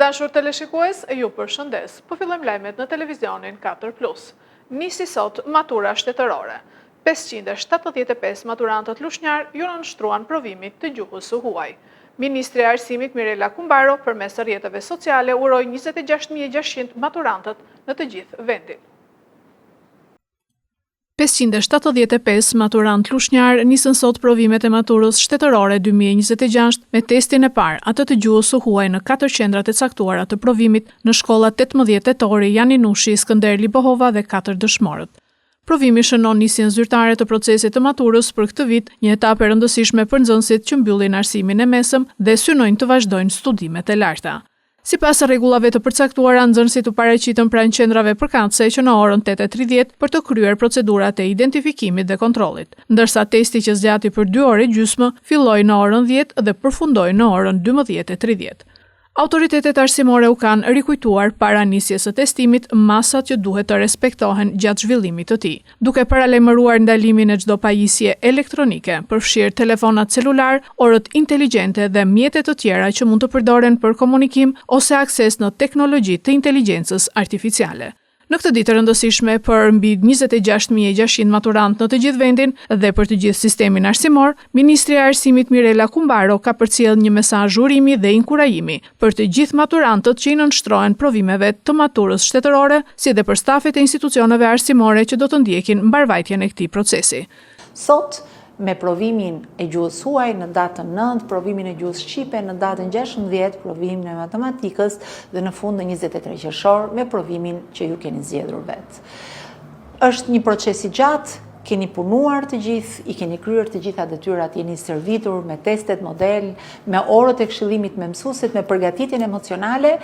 Dashur teleshikues, ju përshëndes. Po fillojmë lajmet në televizionin 4+. Nisi sot matura shtetërore. 575 maturantët lushnjar ju nënshtruan provimit të gjuhës së huaj. Ministri e Arsimit Mirela Kumbaro përmes rrjeteve sociale uroi 26.600 maturantët në të gjithë vendin. 575 maturant lushnjar nisën sot provimet e maturës shtetërore 2026 me testin e parë, atë të gjuhës së huaj në 4 qendrat e caktuara të provimit në shkollat 18 Tetori, Jani Nushi, Skënder Libohova dhe 4 dëshmorët. Provimi shënon nisjen zyrtare të procesit të maturës për këtë vit, një etapë e rëndësishme për nxënësit që mbyllin arsimin e mesëm dhe synojnë të vazhdojnë studimet e larta. Sipas rregullave të përcaktuara, nxënësit u paraqitën pranë qendrave përkatëse që në orën 8:30 për të kryer procedurat e identifikimit dhe kontrollit, ndërsa testi që zgjati për 2 orë gjysmë filloi në orën 10 dhe përfundoi në orën 12:30. Autoritetet arsimore u kanë rikujtuar para nisjes së testimit masat që duhet të respektohen gjatë zhvillimit të tij, duke paralajmëruar ndalimin e çdo pajisje elektronike, përfshirë telefonat celular, orët inteligjente dhe mjetet të tjera që mund të përdoren për komunikim ose akses në teknologji të inteligjencës artificiale. Në këtë ditë rëndësishme për mbi 26.600 maturantë në të gjithë vendin dhe për të gjithë sistemin arsimor, Ministri e Arsimit Mirela Kumbaro ka përcjellë një mesazh urimi dhe inkurajimi për të gjithë maturantët që i nënshtrohen provimeve të maturës shtetërore, si dhe për stafet e institucioneve arsimore që do të ndjekin mbarvajtjen e këtij procesi. Sot, me provimin e gjuhës huaj në datën 9, provimin e gjuhës shqipe në datën 16, provimin e matematikës dhe në fund në 23 qershor me provimin që ju keni zgjedhur vetë. Është një proces i gjatë, keni punuar të gjithë, i keni kryer të gjitha detyrat, jeni servitur me testet model, me orët e këshillimit me mësuesit, me përgatitjen emocionale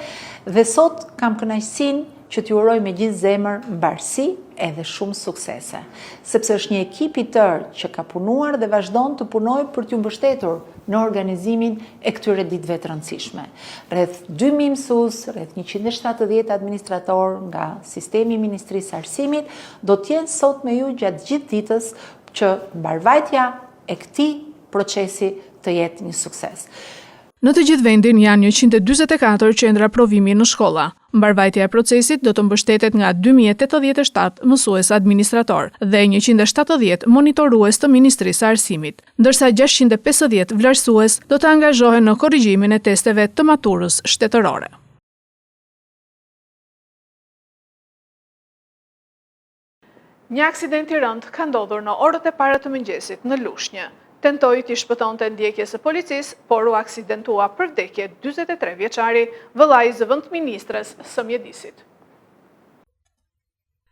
dhe sot kam kënaqësinë që t'ju uroj me gjithë zemër mbarësi edhe shumë suksese, sepse është një ekip i tërë që ka punuar dhe vazhdon të punojë për t'ju mbështetur në organizimin e këtyre ditëve të rëndësishme. Rreth 2000 mësues, rreth 170 administrator nga sistemi i Ministrisë së Arsimit do t'jenë sot me ju gjatë gjithë ditës që mbarvajtja e këtij procesi të jetë një sukses. Në të gjithë vendin janë 144 qendra provimi në shkolla. Mbarvajtja e procesit do të mbështetet nga 2087 mësues administrator dhe 170 monitorues të Ministrisë së Arsimit, ndërsa 650 vlerësues do të angazhohen në korrigjimin e testeve të maturës shtetërore. Një aksident i rënd ka ndodhur në orët e para të mëngjesit në Lushnjë. Tentoi t'i shpëtonte ndjekjes së policisë, por u aksidentua për vdekje 43 vjeçari, vëllai i zëvendëministres së mjedisit.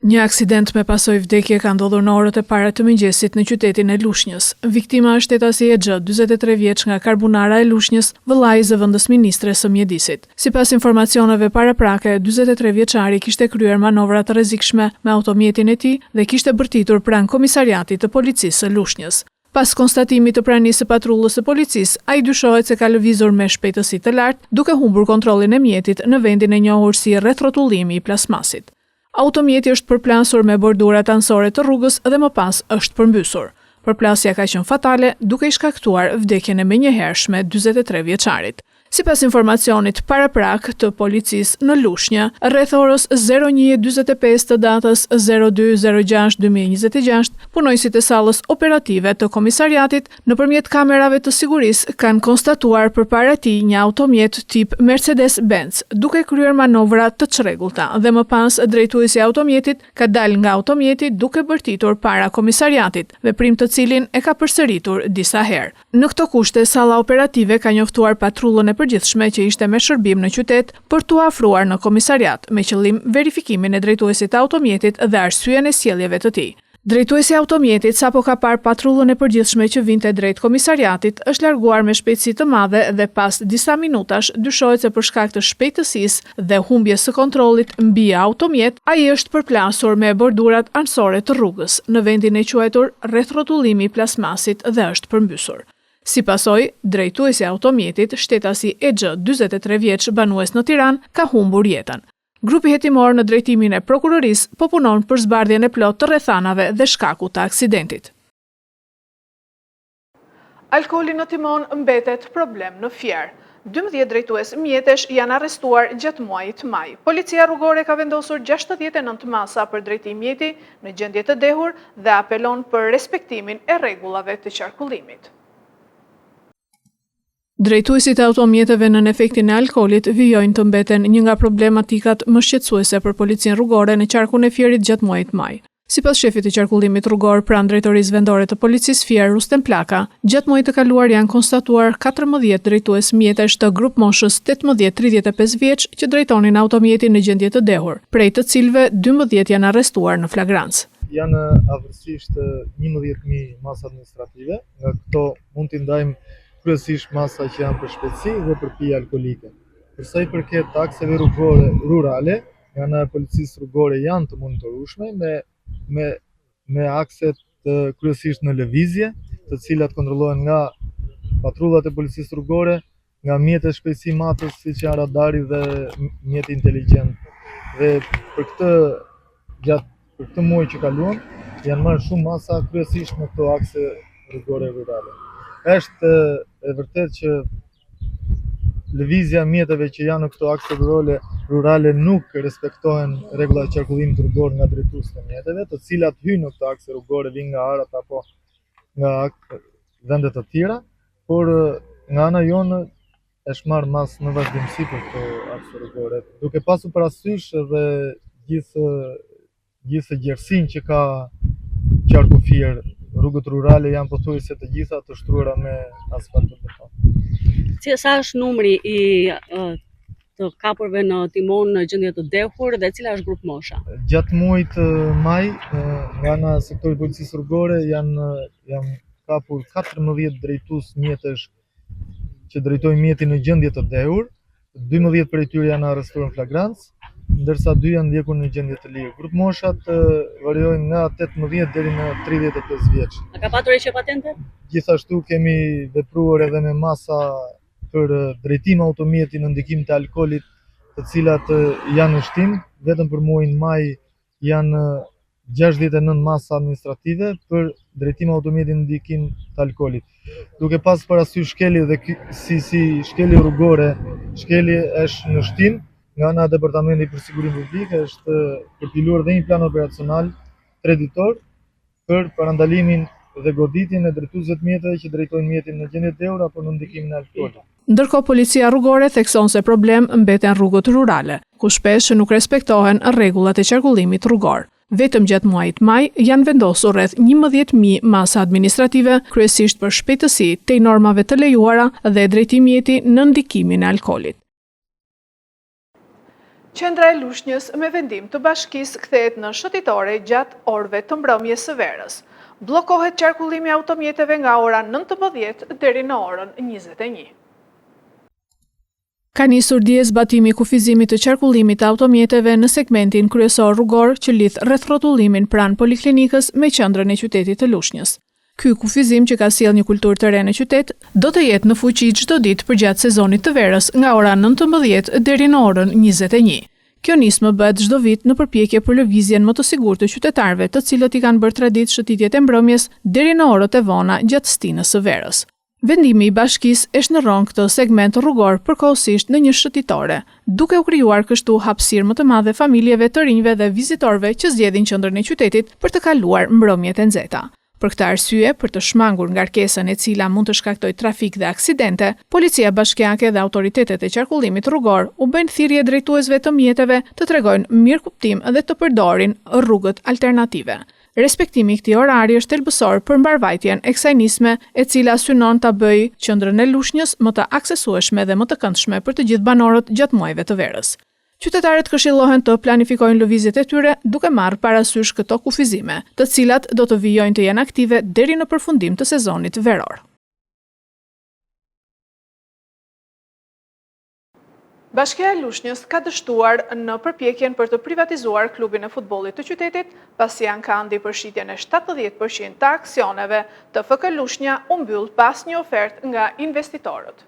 Një aksident me pasojë vdekje ka ndodhur në orët e para të mëngjesit në qytetin e Lushnjës. Viktima është Etasi Exha, 43 vjeç nga Karbunara e Lushnjës, vëllai i zëvendësministres së mjedisit. Sipas informacioneve paraprake, 43 vjeçari kishte kryer manovra të rrezikshme me automjetin e tij dhe kishte bërtitur pranë komisariatit të policisë së Lushnjës. Pas konstatimit të pranisë së patrullës së policisë, ai dyshohet se ka lëvizur me shpejtësi të lartë, duke humbur kontrollin e mjetit në vendin e njohur si rrethrotullimi i plasmasit. Automjeti është përplasur me bordurat anësore të rrugës dhe më pas është përmbysur. Përplasja ka qenë fatale, duke i shkaktuar vdekjen e menjëhershme 43 vjeçarit. Sipas informacionit paraprak të policisë në Lushnjë, rreth orës 01:45 të datës 02/06/2026, punojësit e sallës operative të komisariatit nëpërmjet kamerave të sigurisë kanë konstatuar përpara tij një automjet tip Mercedes-Benz, duke kryer manovra të çrregullta dhe më pas drejtuesi i automjetit ka dalë nga automjeti duke bërtitur para komisariatit, veprim të cilin e ka përsëritur disa herë. Në këto kushte, salla operative ka njoftuar patrullën e përgjithshme që ishte me shërbim në qytet për t'u afruar në komisariat me qëllim verifikimin e drejtuesit të automjetit dhe arsyeën e sjelljeve të tij. Drejtuesi i automjetit sapo ka parë patrullën e përgjithshme që vinte drejt komisariatit, është larguar me shpejtësi të madhe dhe pas disa minutash dyshohet se për shkak të shpejtësisë dhe humbjes së kontrollit mbi automjet, ai është përplasur me bordurat anësore të rrugës në vendin e quajtur rrethrotullimi i plasmasit dhe është përmbysur. Si pasojë, drejtuesi i automjetit, shtetasi Exha, 43 vjeç, banues në Tiranë, ka humbur jetën. Grupi hetimor në drejtimin e prokurorisë po punon për zbardhjen e plotë të rrethanave dhe shkakut të aksidentit. Alkooli në timon mbetet problem në Fier. 12 drejtues mjetesh janë arrestuar gjatë muajit maj. Policia rrugore ka vendosur 69 masa për drejtim mjeti në gjendje të dehur dhe apelon për respektimin e rregullave të qarkullimit. Drejtuesit e automjeteve nën efektin e alkoolit vijojnë të mbeten një nga problematikat më shqetësuese për policinë rrugore në qarkun e Fierit gjatë muajit maj. Sipas shefit të qarkullimit rrugor pranë Drejtorisë Vendore të Policisë Fier Rustem Plaka, gjatë muajit të kaluar janë konstatuar 14 drejtues mjetesh të grup moshës 18-35 vjeç që drejtonin automjetin në gjendje të dehur, prej të cilëve 12 janë arrestuar në flagrancë. Janë avërsisht 11.000 masa administrative, nga këto mund t'i ndajmë kryesisht masa që janë për shpejtësi dhe për pije alkolike. Përsa i përket takseve rrugore rurale, nga ana e policisë rrugore janë të monitorueshme me akset kryesisht në lëvizje, të cilat kontrollohen nga patrullat e policisë rrugore, nga mjetet shpejtësi matës siç janë radari dhe mjeti inteligjent. Dhe për këtë muaj që kaluam, janë marrë shumë masa kryesisht në këto akse rrugore rurale. Është e vërtet që lëvizja mjeteve që janë në këto akse rurale nuk respektohen rregullat e qarkullimit rrugor nga drejtuesit e mjeteve, të cilat hyjnë në këto akse rrugore vinë nga arat apo nga vende të tjera, por nga ana jonë është marrë mas në vazhdimsi për këto akse rrugore, duke pasur parasysh edhe gjithë gjerësinë që ka qarku Fier. Rrugët rurale janë pothuajse të gjitha të shtruara me asfalt të beton. Sa është numri i të kapurve në timon në gjendje të dehur dhe cila është grup mosha? Gjatë muajit maj, nga ana e sektorit policisë rrugore janë kapur 14 drejtues mjetesh që drejtojnë mjetin në gjendje të dehur, 12 prej tyre janë arrestuar në flagrancë, ndërsa 2 janë ndjekur në gjendje të lirë. Grup moshat variojnë nga 18 deri në 35 vjeç. A ka patur heqje patente? Gjithashtu kemi vepruar edhe me masa për drejtim automjeti në ndikim të alkoolit, të cilat janë në shtim, vetëm për muajin maj janë 69 masa administrative për drejtim automjeti në ndikim të alkoolit. Duke pas parasysh shkelje dhe si shkelje rrugore, shkelje është në shtim, nga ana e Departamentit për Sigurinë Publike është përpiluar dhe një plan operacional 3 ditor për parandalimin dhe goditjen e drejtuesve të mjeteve që drejtojnë mjetin në gjendje të dehur apo në ndikimin e alkoolit. Ndërkohë policia rrugore thekson se problem mbeten rrugët rurale, ku shpesh nuk respektohen rregullat e qarkullimit rrugor. Vetëm gjatë muajit maj janë vendosur rreth 11.000 masa administrative, kryesisht për shpejtësi tej normave të lejuara dhe drejtim mjeti në ndikimin e alkoolit. Qendra e Lushnjës me vendim të bashkisë kthehet në shëtitore gjatë orëve të mbrëmjes së verës. Bllokohet qarkullimi i automjeteve nga ora 19 deri në orën 21. Ka nisur dje zbatimi i kufizimit të qarkullimit të automjeteve në segmentin kryesor rrugor që lidh rreth rrotullimin pranë poliklinikës me qendrën e qytetit të Lushnjës. Ky kufizim që ka sjellë një kulturë të re në qytet, do të jetë në fuqi çdo ditë përgjatë sezonit të verës nga ora 19 deri në orën 21. Kjo nismë bëhet çdo vit në përpjekje për lëvizjen më të sigurt të qytetarëve, të cilët i kanë bërë traditë shëtitjet e mbrëmjes deri në orët e vona gjatë stinës së verës. Vendimi i bashkisë është në rrong këtë segment rrugor përkohësisht në një shëtitore, duke u krijuar kështu hapësirë më të madhe familjeve, të rinjve dhe vizitorëve që zgjedhin qendrën e qytetit për të kaluar mbrëmjet e nxehta. Për këtë arsye, për të shmangur ngarkesën e cila mund të shkaktojë trafik dhe aksidente, policia bashkiake dhe autoritetet e qarkullimit rrugor u bëjnë thirrje drejtuesve të mjeteve të tregojnë mirëkuptim dhe të përdorin rrugët alternative. Respektimi i këtij orari është thelbësor për mbarvajtjen e kësaj nisme, e cila synon ta bëjë qendrën e Lushnjës më të aksesueshme dhe më të këndshme për të gjithë banorët gjatë muajve të verës. Qytetarët këshillohen të planifikojnë lëvizjet e tyre duke marrë parasysh këto kufizime, të cilat do të vijojnë të jenë aktive deri në përfundim të sezonit veror. Bashkia e Lushnjës ka dështuar në përpjekjen për të privatizuar klubin e futbollit të qytetit, pasi janë kanë përshitjen e 70% të aksioneve të FK Lushnja u mbyll pas një ofertë nga investitorët.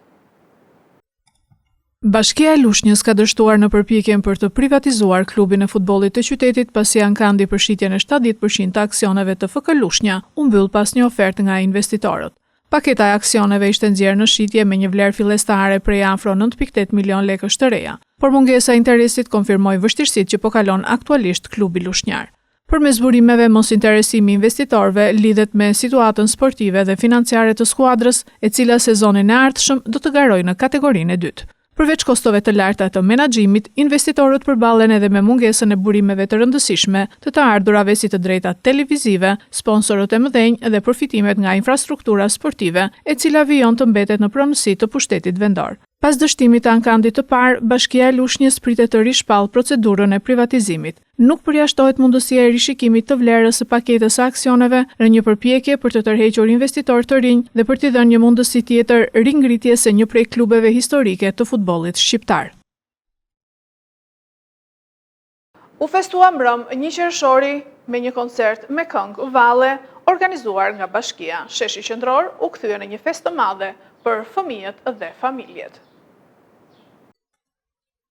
Bashkia e Lushnjës ka dështuar në përpjekjen për të privatizuar klubin e futbollit të qytetit, pasi janë kanë përshitjen e 70% të aksioneve të FK Lushnja u mbyll pas një ofertë nga investitorët. Paketa e aksioneve ishte nxjerrë në shitje me një vlerë fillestare prej afro 9.8 milion lekësh të reja, por mungesa e interesit konfirmoi vështirësitë që po kalon aktualisht klubi lushnjar. Përmes burimeve, mos interesimi i investitorëve lidhet me situatën sportive dhe financiare të skuadrës, e cila sezonin e ardhshëm do të garojë në kategorinë e dytë. Përveç kostove të larta të menaxhimit, investitorët përballen edhe me mungesën e burimeve të rëndësishme të ardhurave si të drejtat televizive, sponsorët e mëdhenj dhe përfitimet nga infrastruktura sportive, e cila vijon të mbetet në pronësi të pushtetit vendor. Pas dështimit të ankandit të parë, Bashkia e Lushnjës pritet të rishpall procedurën e privatizimit. Nuk përjashtohet mundësia e rishikimit të vlerës së paketës së aksioneve në një përpjekje për të tërhequr investitorë të rinj dhe për t'i dhënë një mundësi tjetër ringritjes së një prej klubeve historike të futbollit shqiptar. U festua mbrëm një qershori me një koncert me këngë valle organizuar nga Bashkia. Sheshi qendror u kthye në një festë të madhe për fëmijët dhe familjet.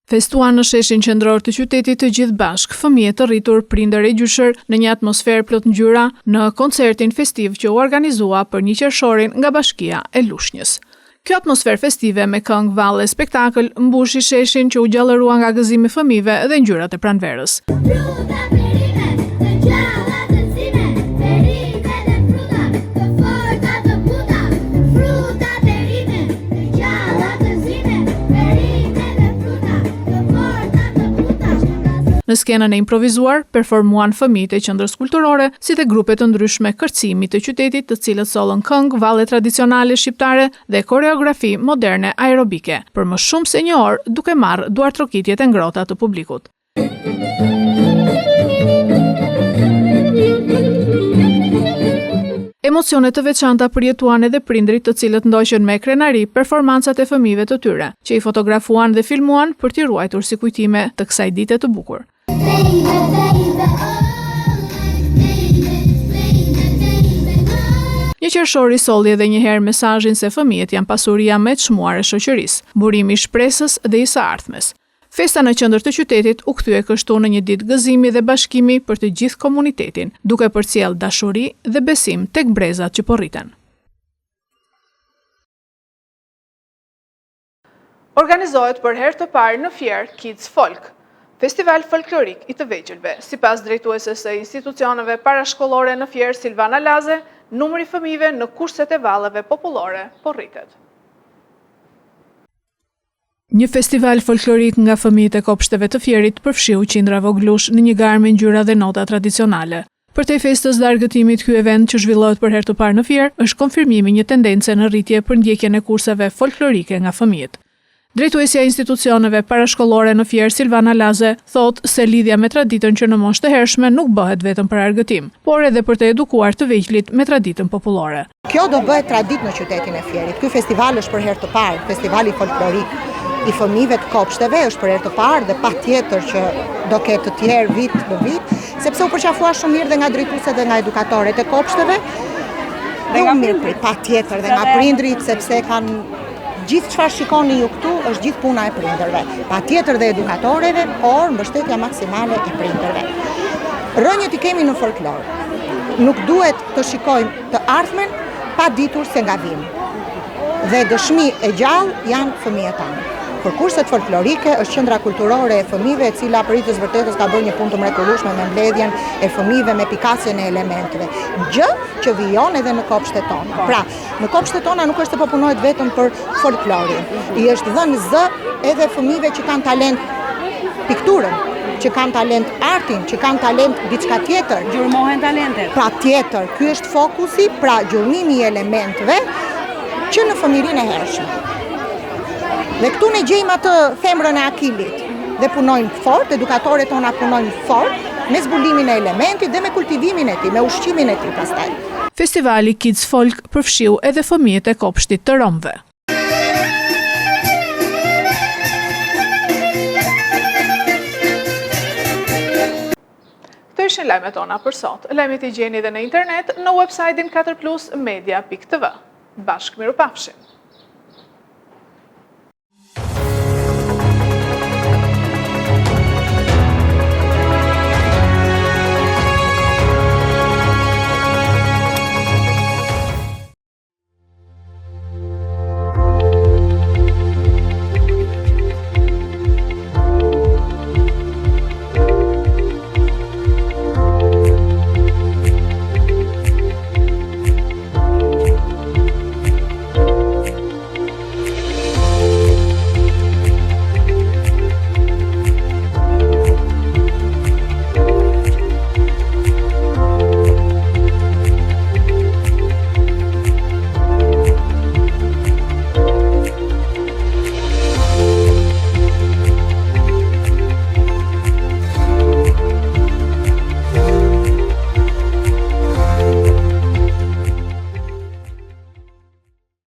Festuan në sheshin qendror të qytetit të gjithë bashk, fëmijë të rritur, prindër e gjyshër në një atmosferë plot ngjyra në koncertin festiv që u organizua për një qershorin nga Bashkia e Lushnjës. Kjo atmosferë festive me këngë, valle, spektakël mbushi sheshin që u gjallërua nga gëzimi fëmijëve dhe ngjyrat e pranverës. Në skenën e improvizuar, performuan fëmijët e qendrës kulturore, si dhe grupe të ndryshme kërcimi të qytetit, të cilët sollën këngë, valle tradicionale shqiptare dhe koreografi moderne aerobike, për më shumë se një orë, duke marrë duartrokitjet e ngrohta të publikut. Emocionet të veçanta përjetuan edhe prindrit të cilët ndoqën me krenari performancat e fëmijëve të tyre, që i fotografuan dhe filmuan për t'i ruajtur si kujtime të kësaj dite të bukur. Një qershori solli edhe një herë mesazhin se fëmijët janë pasuria më e çmuar e shoqërisë, burimi i shpresës dhe i së ardhmes. Festa në qendër të qytetit u kthye kështu në një ditë gëzimi dhe bashkimi për të gjithë komunitetin, duke përcjell dashuri dhe besim tek brezat që po rriten. Organizohet për herë të parë në Fier Kids Folk, festival folklorik i të vegjëlve. Sipas drejtueses së institucioneve parashkollore në Fier, Silvana Laze, numri fëmijëve në kurset e valleve popullore po rritet. Një festival folklorik nga fëmijët e kopshteve të Fierit përfshiu qindra voglush në një garë me ngjyra dhe nota tradicionale. Përtej festës dhe argëtimit, ky event që zhvillohet për herë të parë në Fier është konfirmimi një tendence në rritje për ndjekjen e kurseve folklorike nga fëmijët. Drejtuesja e institucioneve parashkollore në Fier, Silvana Laze, thotë se lidhja me traditën që në moshë të hershme nuk bëhet vetëm për argëtim, por edhe për të edukuar të vegjëlit me traditën popullore. Kjo do bëhet traditë në qytetin e Fierit. Ky festival është për herë të parë, festivali folklorik i fëmijëve të kopshteve është për herë të parë dhe patjetër që do ketë të tjerë vit në vit, sepse u përqafua shumë mirë dhe nga drejtuesit dhe nga edukatorët e kopshteve. Dhe nga mirë, patjetër dhe nga prindrit, sepse kanë gjithë çfarë shikoni ju këtu është gjithë puna e prindërve. Patjetër dhe edukatorëve, por mbështetja maksimale e prindërve. Rënjët i kemi në folklor. Nuk duhet të shikojmë të ardhmen pa ditur se nga vim. Dhe dëshmi e gjallë janë fëmijët tanë. Për kurset folklorike është qendra kulturore e fëmijëve, e cila për të vërtetës ka bërë një punë të mrekullueshme me mbledhjen e fëmijëve me pikasjen e elementeve. Gjë që vijon edhe në kopshtet tona. Pra, në kopshtet tona nuk është se po punohet vetëm për folklorin. I është dhënë zë edhe fëmijëve që kanë talent pikturën, që kanë talent artin, që kanë talent diçka tjetër. Gjurmohen talentet. Pra tjetër, ky është fokusi, pra gjurnimi i elementeve që në fëmijërinë e hershme. Dhe këtu ne gjejmë atë femrën e akilit dhe punojmë fort, edukatorët tona punojnë fort me zbulimin e elementit dhe me kultivimin e tij, me ushqimin e tij pastaj. Festivali Kids Folk përfshiu edhe fëmijët e kopshtit të romëve. Këto ishin lajmet tona për sot. Lajmet i gjeni edhe në internet në website-in 4plusmedia.tv. Bashkë mirupafshim.